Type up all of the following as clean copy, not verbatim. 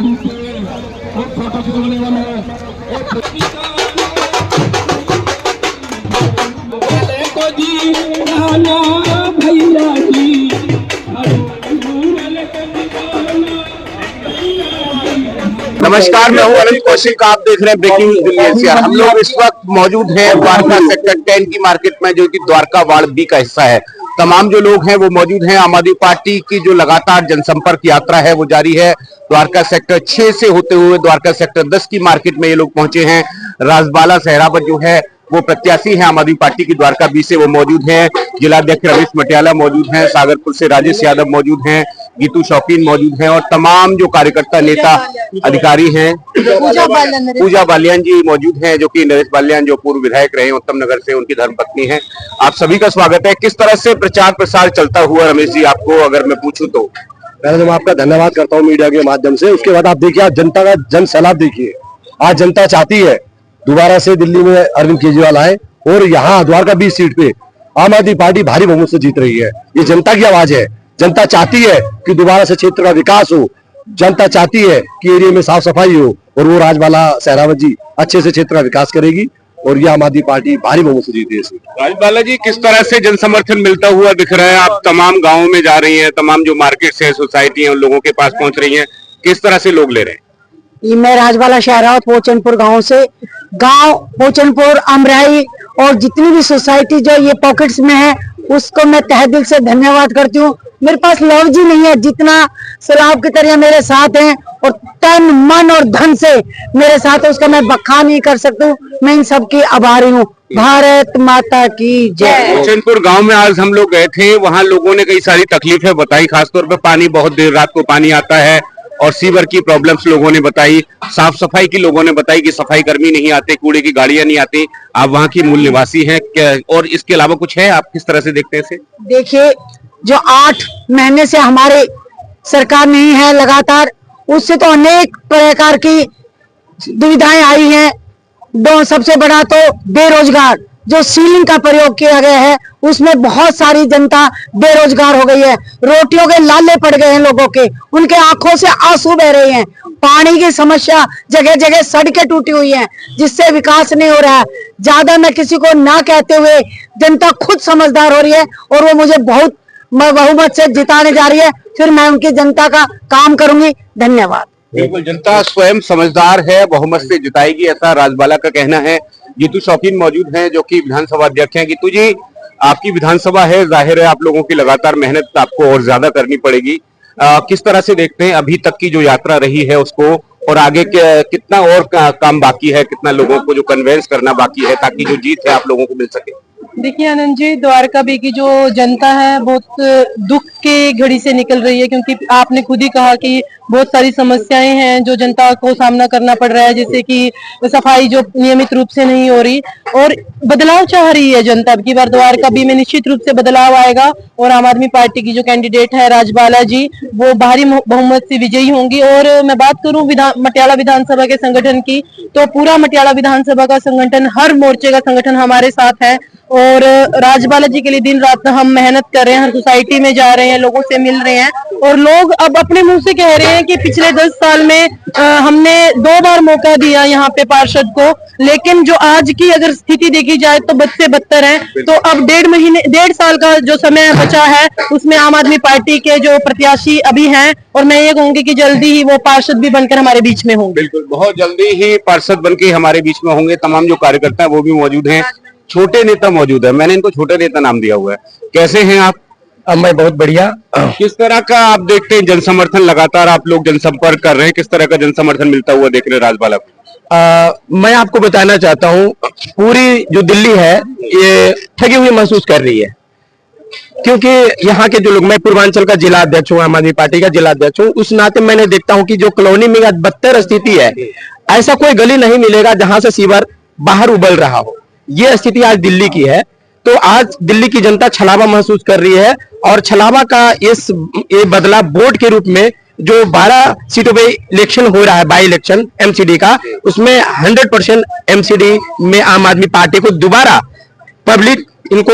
गाड़ी से और फोटो खिंचवाने वाले को जी भैया जी नमस्कार, मैं हूं अनंत कौशिक। आप देख रहे हैं ब्रेकिंग न्यूज दिल्ली एनसीआर। हम लोग इस वक्त मौजूद हैं द्वारका सेक्टर 10 की मार्केट में, जो कि द्वारका वार्ड बी का हिस्सा है। तमाम जो लोग हैं वो मौजूद हैं। आम आदमी पार्टी की जो लगातार जनसंपर्क यात्रा है वो जारी है। द्वारका सेक्टर 6 से होते हुए द्वारका सेक्टर 10 की मार्केट में ये लोग पहुंचे हैं। राजबाला सहरावत जो है वो प्रत्याशी हैं आम आदमी पार्टी की द्वारका बी से, वो मौजूद हैं। जिलाध्यक्ष रमेश मटियाला मौजूद हैं। सागरपुर से राजेश यादव मौजूद हैं। गीतू शौकीन मौजूद हैं और तमाम जो कार्यकर्ता नेता अधिकारी हैं, पूजा बालियान जी मौजूद हैं, जो कि नरेश बालियान जो पूर्व विधायक रहे उत्तम नगर से, उनकी धर्मपत्नी हैं। आप सभी का स्वागत है। किस तरह से प्रचार प्रसार चलता हुआ रमेश जी, आपको अगर मैं पूछूं तो? पहले तो मैं आपका धन्यवाद करता हूं मीडिया के माध्यम से। उसके बाद आप देखिए, आज जनता का जन सैलाब देखिए। आज जनता चाहती है दोबारा से दिल्ली में अरविंद केजरीवाल आए और यहाँ द्वारका 20 सीट पे आम आदमी पार्टी भारी बहुमत से जीत रही है। ये जनता की आवाज है। जनता चाहती है कि दोबारा से क्षेत्र का विकास हो। जनता चाहती है कि एरिया में साफ सफाई हो और वो राजबाला सहरावत जी अच्छे से क्षेत्र का विकास करेगी और ये आम आदमी पार्टी भारी बहुमत से जीती है। राजबाला जी, किस तरह से जन समर्थन मिलता हुआ दिख रहा है? आप तमाम गाँवों में जा रही है, तमाम जो मार्केट है, सोसाइटी है, उन लोगों के पास पहुंच रही है, किस तरह से लोग ले रहे हैं? मैं राजबाला शहरावत पोचनपुर गांव से, गांव पोचनपुर अमराई और जितनी भी सोसाइटी जो ये पॉकेट्स में है उसको मैं तहे दिल से धन्यवाद करती हूँ। मेरे पास लफ्ज ही नहीं है, जितना सैलाब की तरह मेरे साथ हैं और तन मन और धन से मेरे साथ है, उसका मैं बखान नहीं कर सकती हूँ। मैं इन सबकी आभारी हूँ। भारत माता की जय। पोचनपुर गांव में आज हम लोग गए थे, वहां लोगों ने कई सारी तकलीफें बताई, खासतौर पर पानी बहुत देर रात को पानी आता है और सीवर की प्रॉब्लम्स लोगों ने बताई। साफ सफाई की लोगों ने बताई कि सफाई कर्मी नहीं आते, कूड़े की गाड़ियां नहीं आती। आप वहां की मूल निवासी हैं और इसके अलावा कुछ है? आप किस तरह से देखते हैं इसे? देखिए, जो 8 महीने से हमारे सरकार नहीं है लगातार, उससे तो अनेक प्रकार की दुविधाएं आई हैं। सबसे बड़ा तो बेरोजगार, जो सीलिंग का प्रयोग किया गया है उसमें बहुत सारी जनता बेरोजगार हो गई है। रोटियों के लाले पड़ गए हैं लोगों के, उनके आंखों से आंसू बह रहे हैं। पानी की समस्या, जगह जगह सड़कें टूटी हुई हैं, जिससे विकास नहीं हो रहा है। ज्यादा मैं किसी को ना कहते हुए, जनता खुद समझदार हो रही है और वो मुझे बहुत बहुमत से जिताने जा रही है। फिर मैं उनकी जनता का काम करूंगी। धन्यवाद। बिल्कुल, जनता स्वयं समझदार है, बहुमत से जिताएगी, ऐसा राजबाला का कहना है। गीतू शौकीन मौजूद हैं, जो कि विधानसभा अध्यक्ष हैं। गीतू जी, आपकी विधानसभा है, जाहिर है आप लोगों की लगातार मेहनत आपको और ज्यादा करनी पड़ेगी। किस तरह से देखते हैं अभी तक की जो यात्रा रही है उसको, और आगे कितना और काम बाकी है, कितना लोगों को जो कन्वेंस करना बाकी है ताकि जो जीत है आप लोगों को मिल सके? देखिए आनंद जी, द्वारका बी की जो जनता है बहुत दुख की घड़ी से निकल रही है, क्योंकि आपने खुद ही कहा कि बहुत सारी समस्याएं हैं जो जनता को सामना करना पड़ रहा है, जैसे कि सफाई जो नियमित रूप से नहीं हो रही, और बदलाव चाह रही है जनता। अब की बार द्वारका बी में निश्चित रूप से बदलाव आएगा और आम आदमी पार्टी की जो कैंडिडेट है राजबाला जी, वो भारी बहुमत से विजयी होंगी। और मैं बात करूं मटियाला विधानसभा के संगठन की, तो पूरा मटियाला विधानसभा का संगठन, हर मोर्चे का संगठन हमारे साथ है और राजबाला जी के लिए दिन रात हम मेहनत कर रहे हैं। हर सोसाइटी में जा रहे हैं, लोगों से मिल रहे हैं और लोग अब अपने मुंह से कह रहे हैं कि पिछले 10 साल में हमने 2 बार मौका दिया यहाँ पे पार्षद को, लेकिन जो आज की अगर स्थिति देखी जाए तो बद से बदतर है। तो अब 1.5 साल का जो समय बचा है उसमें आम आदमी पार्टी के जो प्रत्याशी अभी हैं, और मैं ये कहूंगी कि जल्दी ही वो पार्षद भी बनकर हमारे बीच में होंगे। बिल्कुल, बहुत जल्दी ही पार्षद बनकर हमारे बीच में होंगे। तमाम जो कार्यकर्ता है वो भी मौजूद हैं, छोटे नेता मौजूद है। मैंने इनको छोटे नेता नाम दिया हुआ है। कैसे हैं आप? मैं बहुत बढ़िया। किस तरह का आप देखते हैं जन समर्थन? लगातार आप लोग जनसंपर्क कर रहे हैं, किस तरह का जन समर्थन मिलता हुआ देख रहे हैं राजबाला को? मैं आपको बताना चाहता हूँ, पूरी जो दिल्ली है ये ठगी हुई महसूस कर रही है, क्योंकि यहाँ के जो लोग, मैं पूर्वांचल का जिला अध्यक्ष हूँ, आम आदमी पार्टी का जिला अध्यक्ष हूँ, उस नाते मैंने देखता हूँ कि जो कॉलोनी में बदतर स्थिति है, ऐसा कोई गली नहीं मिलेगा जहां से सीवर बाहर उबल रहा हो। ये स्थिति आज दिल्ली की है। तो आज दिल्ली की जनता छलावा महसूस कर रही है और छलावा का ये बदलाव वोट के रूप में जो 12 सीटों पे इलेक्शन हो रहा है, बाई इलेक्शन एमसीडी का, उसमें 100% एमसीडी में आम आदमी पार्टी को दोबारा पब्लिक इनको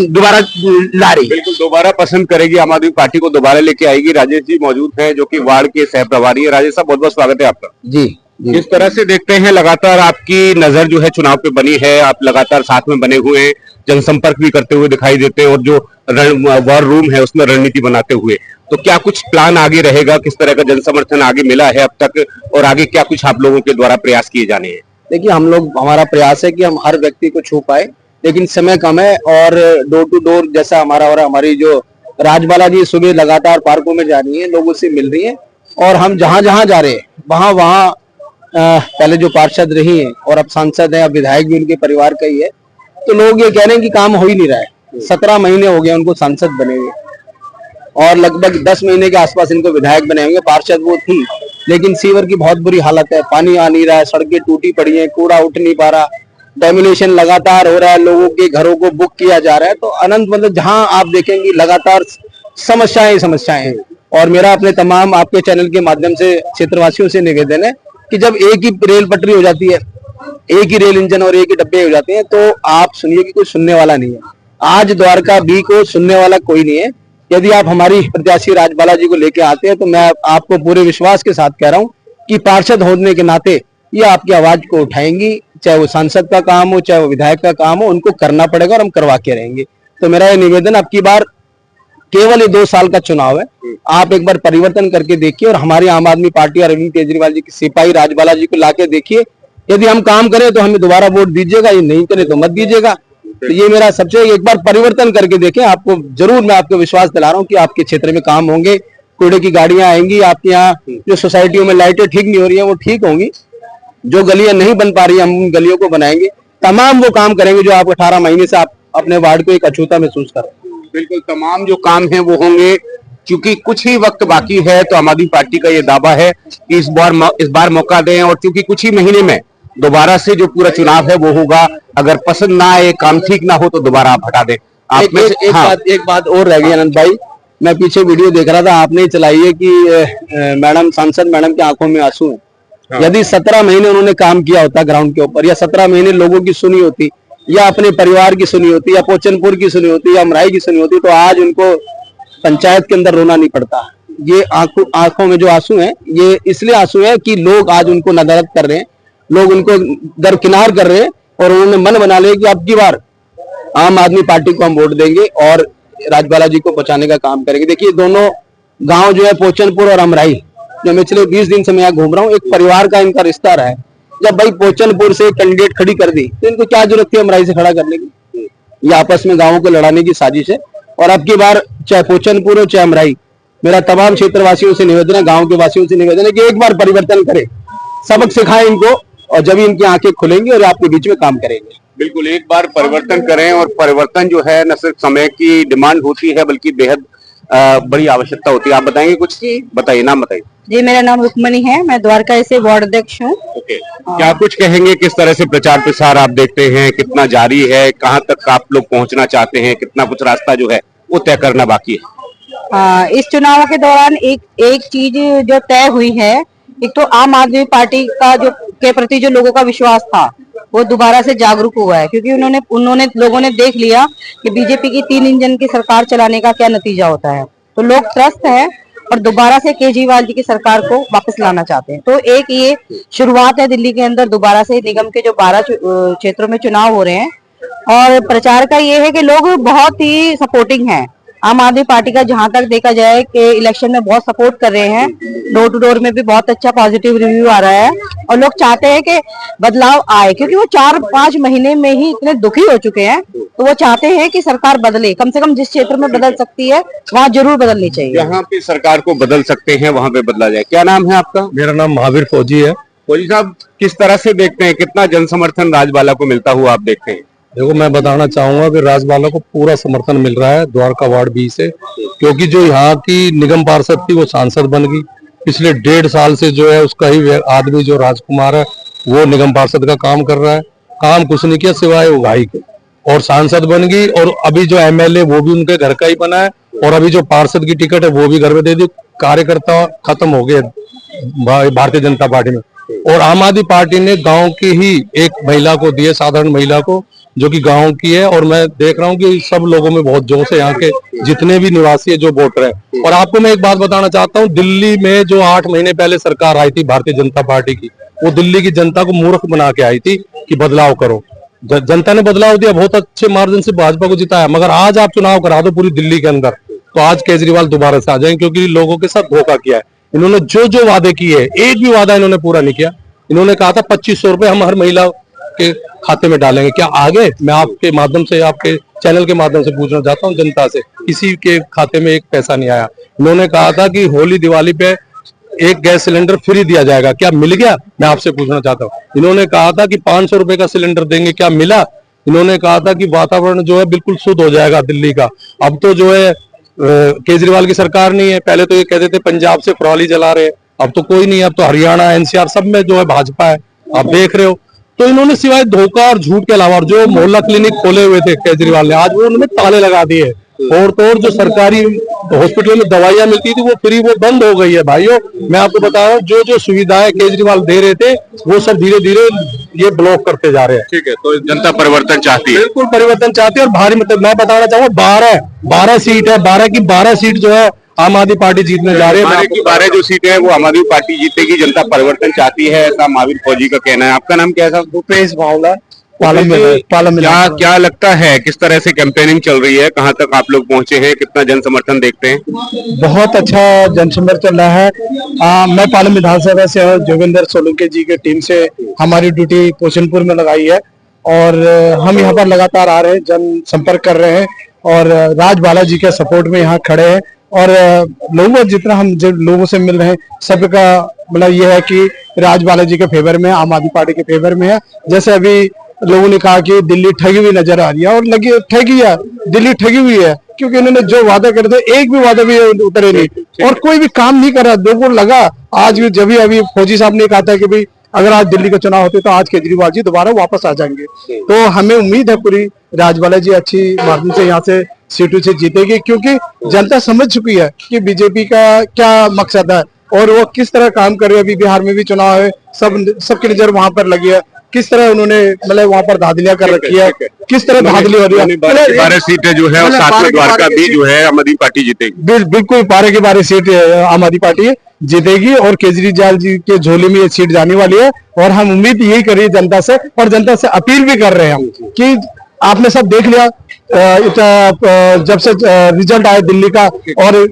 दोबारा ला रही है। बिल्कुल दोबारा पसंद करेगी, आम आदमी पार्टी को दोबारा लेके आएगी। राजेश जी मौजूद हैं जो कि वार्ड के सह प्रभारी है। राजेश साहब बहुत बहुत स्वागत है आपका। जी जिस तरह से देखते हैं लगातार आपकी नजर जो है चुनाव पे बनी है, आप लगातार साथ में बने हुए हैं, जनसंपर्क भी करते हुए दिखाई देते हैं और जो वॉर रूम है उसमें रणनीति बनाते हुए, तो क्या कुछ प्लान आगे रहेगा? किस तरह का जनसमर्थन आगे मिला है अब तक और आगे क्या कुछ आप लोगों के द्वारा प्रयास किए जाने हैं? देखिए हमारा प्रयास है कि हम हर व्यक्ति को छू पाए, लेकिन समय कम है और डोर टू डोर जैसा हमारा और हमारी जो राजबाला जी सुबह लगातार पार्कों में जा रही है, लोगों से मिल रही है और हम जहां जहां जा रहे हैं वहां पहले जो पार्षद रही हैं और अब सांसद हैं, अब विधायक भी उनके परिवार का ही है, तो लोग ये कह रहे हैं कि काम हो ही नहीं रहा है। 17 महीने हो गए उनको सांसद बने हुए और लगभग 10 महीने के आसपास इनको विधायक बने हुए। पार्षद वो थी, लेकिन सीवर की बहुत बुरी हालत है, पानी आ नहीं रहा है, सड़कें टूटी पड़ी हैं, कूड़ा उठ नहीं पा रहा, डेमोलेशन लगातार हो रहा है, लोगों के घरों को बुक किया जा रहा है। तो अनंत मतलब जहां आप देखेंगे लगातार समस्याएं हैं। और मेरा अपने तमाम आपके चैनल के माध्यम से क्षेत्रवासियों से निवेदन है कि जब एक ही रेल पटरी हो जाती है, एक ही रेल इंजन और एक ही डब्बे हो जाते हैं, तो आप सुनिए कि कोई सुनने वाला नहीं है। आज द्वारका बी को सुनने वाला कोई नहीं है। यदि आप हमारी प्रत्याशी राजबाला जी को लेके आते हैं तो मैं आपको पूरे विश्वास के साथ कह रहा हूं कि पार्षद होने के नाते ये आपकी आवाज को उठाएंगी, चाहे वो सांसद का काम हो चाहे वो विधायक का काम हो, उनको करना पड़ेगा और हम करवा के रहेंगे। तो मेरा ये निवेदन, अब की बार केवल ये 2 साल का चुनाव है, आप एक बार परिवर्तन करके देखिए और हमारी आम आदमी पार्टी और अरविंद केजरीवाल जी की सिपाही राजबाला जी को लाके देखिए। यदि हम काम करें तो हमें दोबारा वोट दीजिएगा, ये नहीं करें तो मत दीजिएगा। तो ये मेरा सबसे, एक बार परिवर्तन करके देखें, आपको जरूर मैं आपको विश्वास दिला रहा हूँ कि आपके क्षेत्र में काम होंगे, कूड़े की गाड़ियां आएंगी, आपके यहाँ जो सोसाइटियों में लाइटें ठीक नहीं हो रही है वो ठीक होंगी, जो गलियां नहीं बन पा रही है हम उन गलियों को बनाएंगे, तमाम वो काम करेंगे जो आप 18 महीने से आप अपने वार्ड को एक अछूता महसूस कर रहे हैं। बिल्कुल तमाम जो काम है वो होंगे, क्योंकि कुछ ही वक्त बाकी है। तो आम आदमी पार्टी का ये दावा है कि इस बार मौका दें और क्योंकि कुछ ही महीने में दोबारा से जो पूरा चुनाव है वो होगा। अगर पसंद ना आए, काम ठीक ना हो तो दोबारा आप हटा दें। आप एक बात और रह गई अनंत भाई, मैं पीछे वीडियो देख रहा था, आपने चलाई है कि मैडम सांसद मैडम की आंखों में आंसू है। यदि 17 महीने उन्होंने काम किया होता ग्राउंड के ऊपर, या 17 महीने लोगों की सुनी होती, या अपने परिवार की सुनी होती, या पोचनपुर की सुनी होती, या अमराई की सुनी होती, तो आज उनको पंचायत के अंदर रोना नहीं पड़ता। ये आंखों में जो आंसू हैं, ये इसलिए आंसू है कि लोग आज उनको नदारद कर रहे हैं, लोग उनको दरकिनार कर रहे हैं और उन्होंने मन बना लिया कि अब की बार आम आदमी पार्टी को हम वोट देंगे और राजबाला जी को बचाने का काम करेंगे। देखिए दोनों गांव जो है पोचनपुर और अमराई, जो मैं पिछले 20 दिन से मैं यहाँ घूम रहा हूँ, एक परिवार का इनका रिश्ता रहा है। जब भाई पोचनपुर से कैंडिडेट खड़ी कर दी तो इनको क्या जरूरत थी अमराई से खड़ा करने की? ये आपस में गांवों को लड़ाने की साजिश है। और अब की बार चाहे पोचनपुर हो चाहे अमराई, मेरा तमाम क्षेत्रवासियों से निवेदन है, गाँव के वासियों से निवेदन है कि एक बार परिवर्तन करें, सबक सिखाएं इनको, और जब इनकी आंखें खुलेंगी और आपके बीच में काम करेंगे। बिल्कुल एक बार परिवर्तन करें, और परिवर्तन जो है न सिर्फ समय की डिमांड होती है बल्कि बेहद बड़ी आवश्यकता होती है। आप बताएंगे कुछ? बताइए, नाम बताइए। जी, मेरा नाम रुक्मणी है, मैं द्वारका से वार्ड अध्यक्ष हूँ। ओके, क्या कुछ कहेंगे? किस तरह से प्रचार प्रसार आप देखते हैं, कितना जारी है, कहाँ तक आप लोग पहुँचना चाहते हैं, कितना कुछ रास्ता जो है वो तय करना बाकी है? इस चुनाव के दौरान एक चीज जो तय हुई है, एक तो आम आदमी पार्टी का जो के प्रति जो लोगों का विश्वास था वो दोबारा से जागरूक हुआ है, क्योंकि उन्होंने लोगों ने देख लिया कि बीजेपी की 3 इंजन की सरकार चलाने का क्या नतीजा होता है। तो लोग त्रस्त हैं और दोबारा से केजरीवाल जी की सरकार को वापस लाना चाहते हैं। तो एक ये शुरुआत है दिल्ली के अंदर दोबारा से निगम के जो 12 क्षेत्रों में चुनाव हो रहे हैं, और प्रचार का ये है कि लोग बहुत ही सपोर्टिंग हैं आम आदमी पार्टी का। जहां तक देखा जाए कि इलेक्शन में बहुत सपोर्ट कर रहे हैं, डोर टू डोर में भी बहुत अच्छा पॉजिटिव रिव्यू आ रहा है, और लोग चाहते हैं कि बदलाव आए, क्योंकि वो 4-5 महीने में ही इतने दुखी हो चुके हैं। तो वो चाहते हैं कि सरकार बदले, कम से कम जिस क्षेत्र में बदल सकती है वहाँ जरूर बदलनी चाहिए। जहाँ पे सरकार को बदल सकते हैं वहाँ पे बदला जाए। क्या नाम है आपका? मेरा नाम महावीर फौजी है। फौजी साहब, किस तरह से देखते हैं, कितना जन समर्थन राजबाला को मिलता हुआ आप देखते हैं? देखो, मैं बताना चाहूंगा कि राजबाला को पूरा समर्थन मिल रहा है द्वारका वार्ड बी से, क्योंकि जो यहाँ की निगम पार्षद थी वो सांसद बन गई। पिछले 1.5 साल से जो है उसका ही आदमी जो राजकुमार है वो निगम पार्षद का काम कर रहा है। काम कुछ नहीं किया सिवाय उगाही के, और सांसद बन गई। और अभी जो एमएलए वो भी उनके घर का ही बना है, और अभी जो पार्षद की टिकट है वो भी घर में दे दी। कार्यकर्ता खत्म हो गए भारतीय जनता पार्टी में। और आम आदमी पार्टी ने गांव की ही एक महिला को दिए, साधारण महिला को, जो कि गांव की है, और मैं देख रहा हूं कि सब लोगों में बहुत जोश है, यहाँ के जितने भी निवासी है, जो वोटर है। और आपको मैं एक बात बताना चाहता हूँ, दिल्ली में जो 8 महीने पहले सरकार आई थी भारतीय जनता पार्टी की, वो दिल्ली की जनता को मूर्ख बना के आई थी कि बदलाव करो। जनता ने बदलाव दिया, बहुत अच्छे मार्जिन से भाजपा को जिताया। मगर आज आप चुनाव करा दो पूरी दिल्ली के अंदर, तो आज केजरीवाल दोबारा से आ जाएंगे, क्योंकि लोगों के साथ धोखा किया है। इन्होंने जो जो वादे किए, एक भी वादा इन्होंने पूरा नहीं किया। इन्होंने कहा था 2500 रुपए हम हर महिला के खाते में डालेंगे, क्या आगे? मैं आपके माध्यम से, आपके चैनल के माध्यम से पूछना चाहता हूँ जनता से, किसी के खाते में एक पैसा नहीं आया। इन्होंने कहा था कि होली दिवाली पे एक गैस सिलेंडर फ्री दिया जाएगा, क्या मिल गया? मैं आपसे पूछना चाहता हूँ। इन्होंने कहा था कि 500 रुपए का सिलेंडर देंगे, क्या मिला? इन्होंने कहा था कि वातावरण जो है बिल्कुल शुद्ध हो जाएगा दिल्ली का। अब तो जो है केजरीवाल की सरकार नहीं है। पहले तो ये कहते थे पंजाब से पराली जला रहे, अब तो कोई नहीं, अब तो हरियाणा एनसीआर सब में जो है भाजपा है, आप देख रहे हो। तो इन्होंने सिवाय धोखा और झूठ के अलावा, जो मोहल्ला क्लिनिक खोले हुए थे केजरीवाल ने, आज वो उन्होंने ताले लगा दिए। और तो और जो सरकारी हॉस्पिटल में दवाइयां मिलती थी वो फ्री, वो बंद हो गई है। भाइयों मैं आपको बता रहा हूँ, जो जो सुविधाएं केजरीवाल दे रहे थे वो सब धीरे धीरे ये ब्लॉक करते जा रहे हैं। ठीक है, तो जनता परिवर्तन चाहती है, बिल्कुल परिवर्तन चाहती है। और भारी मतलब मैं बताना चाहूंगा 12 सीट है, 12 की 12 सीट जो है आम आदमी पार्टी जीतने जा रही है। 12 की 12 जो सीटें हैं वो आम आदमी पार्टी जीतेगी, जनता परिवर्तन चाहती है, ऐसा महावीर फौजी का कहना है। आपका नाम क्या है साहब? भूपेश भावला, क्या क्या लगता है, किस तरह से कैंपेनिंग चल रही है, कहां तक आप लोग पहुंचे हैं, कितना जन समर्थन देखते हैं? बहुत अच्छा जनसमर्थन चल रहा है। मैं पालम विधानसभा से जोगिंदर सोलंकी जी की टीम से हमारी ड्यूटी पोशनपुर में लगाई है, और हम यहाँ पर लगातार आ रहे हैं, जन संपर्क कर रहे हैं, और राज बालाजी के सपोर्ट में यहाँ खड़े हैं। और लोगों जितना हम जब लोगों से मिल रहे हैं, सबका मतलब ये है कि राज बालाजी के फेवर में, आम आदमी पार्टी के फेवर में है। जैसे अभी लोगों ने कहा कि दिल्ली ठगी हुई नजर आ रही है, और लगी ठगी है, दिल्ली ठगी हुई है, क्योंकि इन्होंने जो वादा करे थे एक भी वादा भी उतरे नहीं, और कोई भी काम नहीं कर रहा। लोगों को लगा आज भी, जब भी अभी फौजी साहब ने कहा था कि भाई अगर आज दिल्ली का चुनाव होते तो आज केजरीवाल जी दोबारा वापस आ जाएंगे। तो हमें उम्मीद है पूरी राजबाला जी अच्छी मार्जिन से यहाँ से सीटों से जीतेगी, क्योंकि जनता समझ चुकी है कि बीजेपी का क्या मकसद है और वो किस तरह काम कर रहे हैं। अभी बिहार में भी चुनाव है, सबकी नजर वहां पर लगी है, किस तरह उन्होंने मतलब वहां पर धांधलियां कर रखी है, किस तरह धांधली हो रही है। 12 सीटें जो है, और साथ में द्वारका भी जो है आम आदमी पार्टी जीतेगी। बिल्कुल 12 की 12 सीट आम आदमी पार्टी जीतेगी, और केजरीवाल जी के झोले में ये सीट जाने वाली है। और हम उम्मीद यही कर रही है जनता से, और जनता से अपील भी कर रहे हैं हम कि आपने सब देख लिया जब से रिजल्ट आया दिल्ली का, और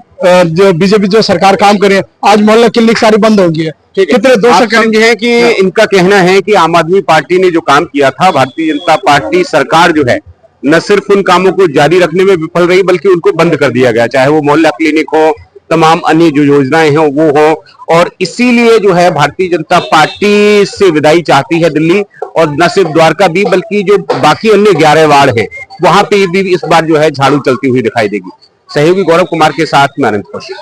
जो बीजेपी जो सरकार काम करे, आज मोहल्ला क्लिनिक सारी बंद हो गई है। कितने दोस्त करेंगे हैं कि इनका कहना है कि आम आदमी पार्टी ने जो काम किया था, भारतीय जनता पार्टी सरकार जो है न सिर्फ उन कामों को जारी रखने में विफल रही, बल्कि उनको बंद कर दिया गया, चाहे वो मोहल्ला क्लिनिक हो, तमाम अन्य जो योजनाएं हैं वो हो। और इसीलिए जो है भारतीय जनता पार्टी से विदाई चाहती है दिल्ली, और न सिर्फ द्वारका भी बल्कि जो बाकी अन्य 11 वार्ड है वहां पे भी इस बार जो है झाड़ू चलती हुई दिखाई देगी। सहयोगी गौरव कुमार के साथ मैं अनंत कौशिक।